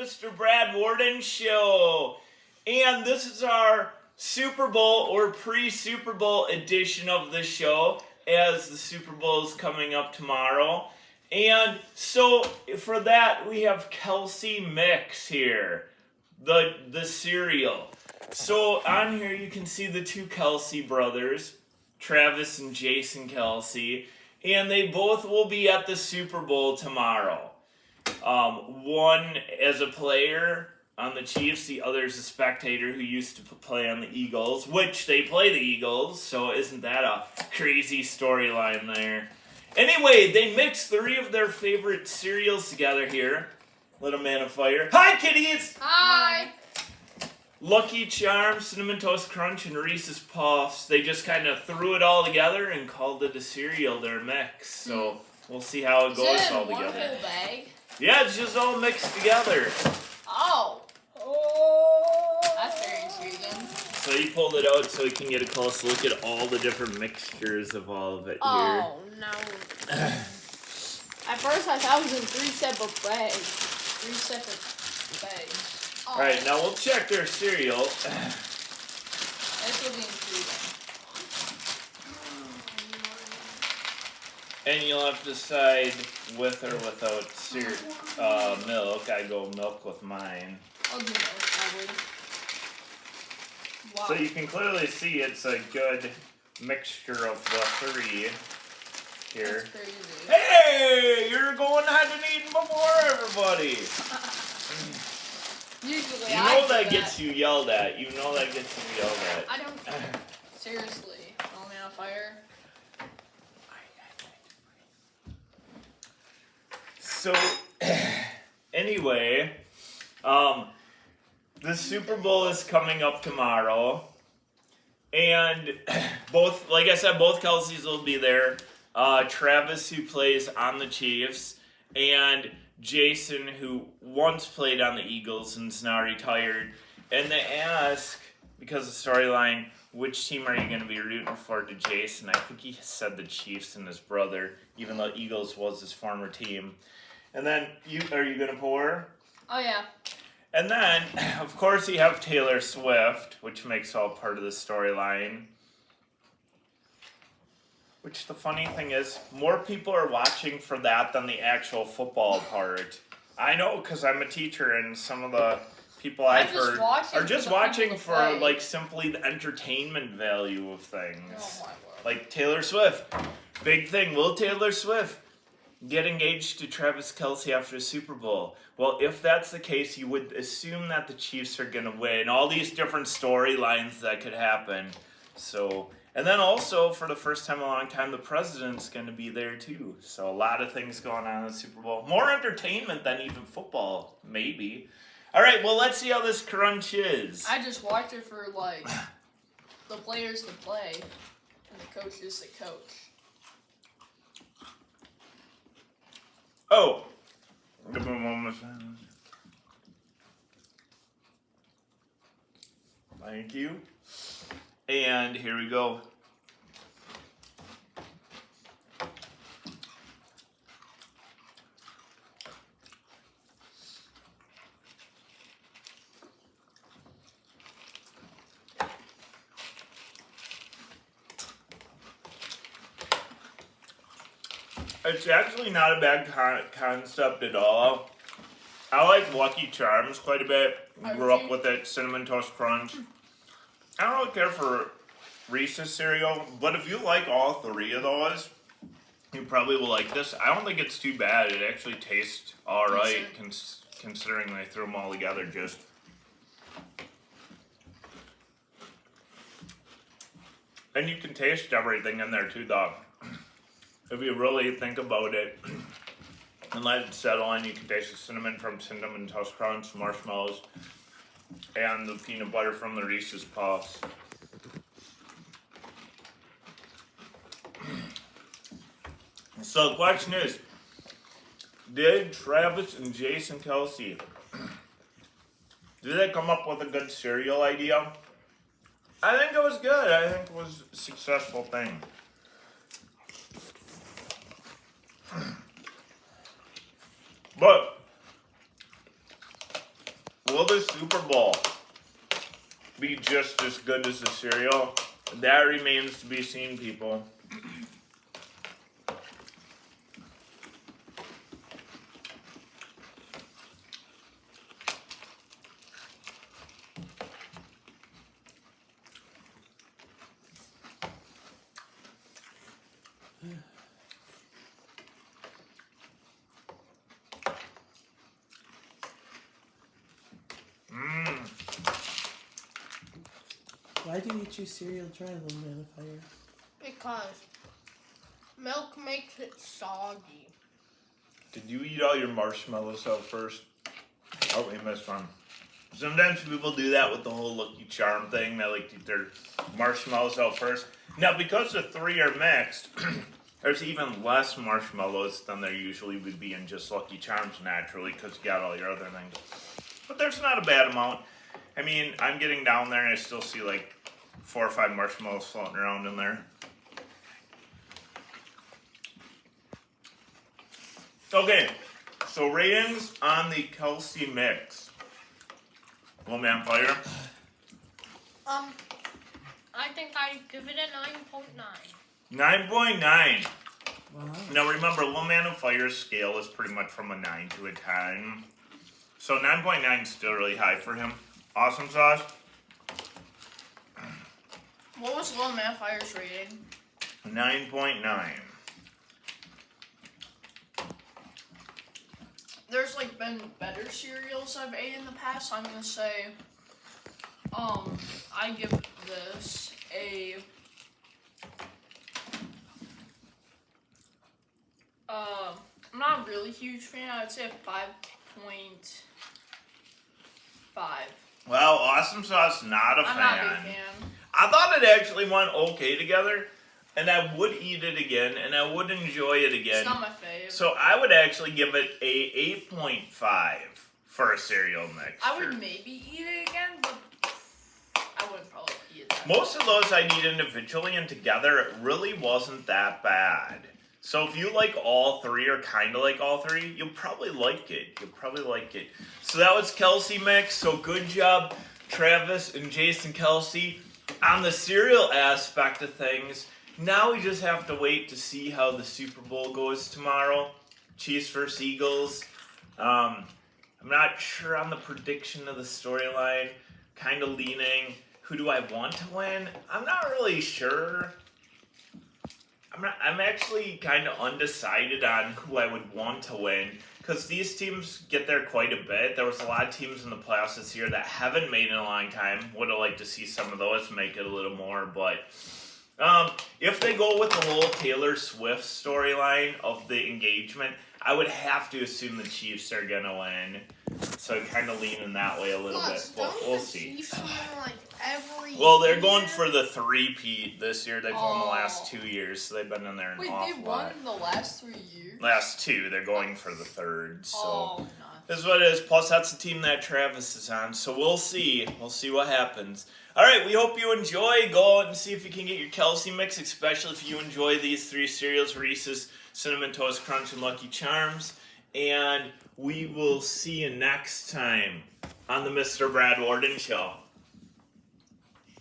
Mr. Brad Worden Show. And this is our Super Bowl or pre-Super Bowl edition of the show, as the Super Bowl is coming up tomorrow. And so for that, we have Kelce Mix here, the cereal. So on here you can see the two Kelce brothers, Travis and Jason Kelce, and they both will be at the Super Bowl tomorrow. One as a player on the Chiefs, the other is a spectator who used to play on the Eagles, which they play the Eagles, so isn't that a crazy storyline there? Anyway, they mixed 3 of their favorite cereals together here. Little Man of Fire. Hi, kitties! Hi! Lucky Charms, Cinnamon Toast Crunch, and Reese's Puffs. They just kind of threw it all together and called it a cereal, their mix. So we'll see how it goes all together. One whole bag? Yeah, it's just all mixed together. Oh. That's very intriguing. So he pulled it out so he can get a close look at all the different mixtures of all of it here. Oh, no. At first I thought it was in 3 separate bags. 3 separate bags. Oh. Alright, now we'll check their cereal. This will be intriguing. And you'll have to decide with or without milk. I go milk with mine. I'll do milk, I would. Wow. So you can clearly see it's a good mixture of the 3 here. That's crazy. Hey! You're going ahead and eating before everybody! Usually You I know do that gets you yelled at. You know that gets you yelled at. I don't care. Seriously. Little Man of Fire. So, anyway, the Super Bowl is coming up tomorrow, and both, like I said, both Kelces will be there. Travis, who plays on the Chiefs, and Jason, who once played on the Eagles and is now retired. And they ask, because of the storyline, which team are you going to be rooting for to Jason? I think he said the Chiefs and his brother, even though Eagles was his former team. And then, are you going to pour? Oh, yeah. And then, of course, you have Taylor Swift, which makes all part of the storyline. Which, the funny thing is, more people are watching for that than the actual football part. I know, because I'm a teacher, and some of the people I've heard are just watching for, like, simply the entertainment value of things. Oh, my word. Like Taylor Swift. Big thing. Will Taylor Swift get engaged to Travis Kelce after the Super Bowl? Well, if that's the case, you would assume that the Chiefs are going to win. All these different storylines that could happen. So, and then also, for the first time in a long time, the president's going to be there too. So a lot of things going on in the Super Bowl. More entertainment than even football, maybe. All right, well, let's see how this crunch is. I just watch it for, like, the players to play and the coaches to coach. Oh. Give me a moment. Thank you. And here we go. It's actually not a bad concept at all. I like Lucky Charms quite a bit. Grew up with it, Cinnamon Toast Crunch. I don't really care for Reese's cereal, but if you like all 3 of those, you probably will like this. I don't think it's too bad. It actually tastes alright, considering they threw them all together just. And you can taste everything in there too, though. If you really think about it and let it settle in, you can taste the cinnamon from Cinnamon Toast Crunch, marshmallows, and the peanut butter from the Reese's Puffs. So the question is, did Travis and Jason Kelce, did they come up with a good cereal idea? I think it was good. I think it was a successful thing. But Super Bowl be just as good as the cereal? That remains to be seen, people. Why do you choose cereal dry, Little Man of Fire? Because milk makes it soggy. Did you eat all your marshmallows out first? Oh, we missed one. Sometimes people do that with the whole Lucky Charm thing. They like to eat their marshmallows out first. Now, because the three are mixed, there's even less marshmallows than there usually would be in just Lucky Charms naturally, because you got all your other things. But there's not a bad amount. I mean, I'm getting down there and I still see like 4 or 5 marshmallows floating around in there. Okay, so ratings on the Kelce mix. Little Man Fire. I think I'd give it a 9.9. 9.9. Wow. Now remember, Little Man of Fire's scale is pretty much from a 9 to a 10. So 9.9 is still really high for him. Awesome Sauce. What was Little Man Fire's rating? 9.9. There's like been better cereals I've ate in the past. I'm gonna say, I give this a I'm not a really huge fan. I'd say a 5.5. Well, Awesome Sauce, not a I'm fan. not a big fan. I thought it actually went okay together, and I would eat it again, and I would enjoy it again. It's not my fave. So I would actually give it a 8.5 for a cereal mixture. I would maybe eat it again, but I wouldn't probably eat it that Most of those I'd eat individually, and together it really wasn't that bad. So if you like all three, or kind of like all three, you'll probably like it. So that was Kelce Mix. So good job, Travis and Jason Kelce, on the cereal aspect of things. Now we just have to wait to see how the Super Bowl goes tomorrow. Chiefs versus Eagles. I'm not sure on the prediction of the storyline. Kind of leaning. Who do I want to win? I'm not really sure. I'm actually kind of undecided on who I would want to win, because these teams get there quite a bit. There was a lot of teams in the playoffs this year that haven't made it in a long time. Would have liked to see some of those make it a little more, but if they go with the whole Taylor Swift storyline of the engagement, I would have to assume the Chiefs are going to win. So I kind of lean in that way a little bit, but we'll see. Chiefs win, like, every Well, they're year? going for the three-peat this year. They've won the last 2 years, so they've been in there an Wait, awful they won lot. the last 3 years? Last 2, they're going for the third, so... Oh, no. This is what it is. Plus, that's the team that Travis is on, so we'll see. We'll see what happens. All right, we hope you enjoy. Go out and see if you can get your Kelce mix, especially if you enjoy these 3 cereals, Reese's, Cinnamon Toast Crunch, and Lucky Charms. And we will see you next time on the Mr. Brad Worden Show.